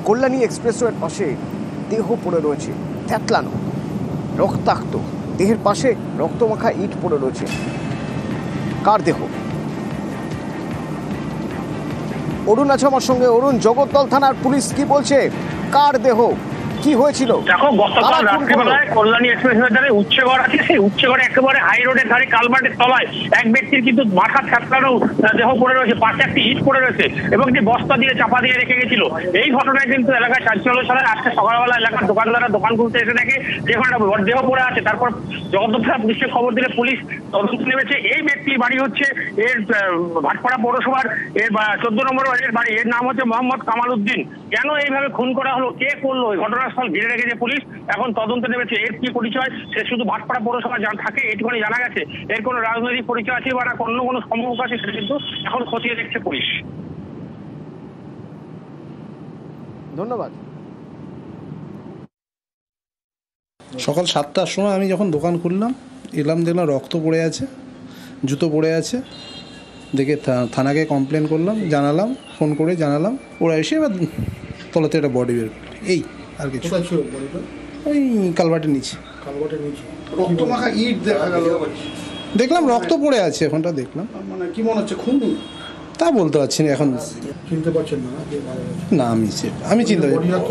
কল্যাণী এক্সপ্রেসওয়ের পাশে দেহ পড়ে রয়েছে, থ্যাতলানো, রক্তাক্ত। দেহের পাশে রক্তমাখা ইট পড়ে রয়েছে। কার দেহ? অরুণ আছে আমার সঙ্গে। অরুণ, জগদ্দল থানার পুলিশ কি বলছে? কার দেহ, কি হয়েছিল? দেখো, গতকাল রাত্রিবেলায় কল্যাণী এক্সপ্রেসওয়ের ধারে উচ্চগড় আছে, সেই উচ্চগড়ে একেবারে হাই রোডের ধারে কালভার্টের তলায় এক ব্যক্তির কিন্তু মাথা থাকলানো দেহ পড়ে রয়েছে, পাশে একটি ইট পড়ে রয়েছে এবং একটি বস্তা দিয়ে চাপা দিয়ে রেখে গেছিল। এই ঘটনায় কিন্তু এলাকায় চাঞ্চল্য ছড়ায়। আজকে সকালবেলা এলাকার দোকানদাররা দোকান খুলতে এসে দেখে যেখানে দেহ পড়ে আছে। তারপর জগদ্দল থানা পুলিশকে খবর দিলে পুলিশ তদন্ত নেমেছে। এই ব্যক্তির বাড়ি হচ্ছে এর ভাটপাড়া পৌরসভার এর 14 নম্বর ওয়ার্ডের বাড়ি। এর নাম হচ্ছে মোহাম্মদ কামাল উদ্দিন। কেন এইভাবে খুন করা হলো, কে করলো, এই ঘটনাস্থল ঘিরে রেখেছে পুলিশ, এখন তদন্ত নেমেছে। এর কি পরিচয়, সে শুধু ভাটপাড়া পৌরসভা থাকে এইটুখানি জানা গেছে। এর কোনো রাজনৈতিক পরিচয় আছে বা অন্য কোনো সম্পর্ক আছে সেটা কিন্তু এখন খতিয়ে দেখছে পুলিশ। ধন্যবাদ। সকাল 7টার সময় আমি যখন দোকান খুললাম, এলাম, দেখলাম রক্ত পড়ে আছে, জুতো পড়ে আছে। দেখে থানাকে কমপ্লেন করলাম, জানালাম, ফোন করে জানালাম। ওরা এসে এবার তলাতে একটা বডি বের, এই আর কিছু। ওই কালভার্টের নিচে। রক্তমাখা ইট দেখা গেল, দেখলাম রক্ত পড়ে আছে, এখনটা দেখলাম। মানে কি মনে হচ্ছে, খুন? তা বলতে পারছি না এখন। চিনতে পারছেন না? না, আমি চিন্তা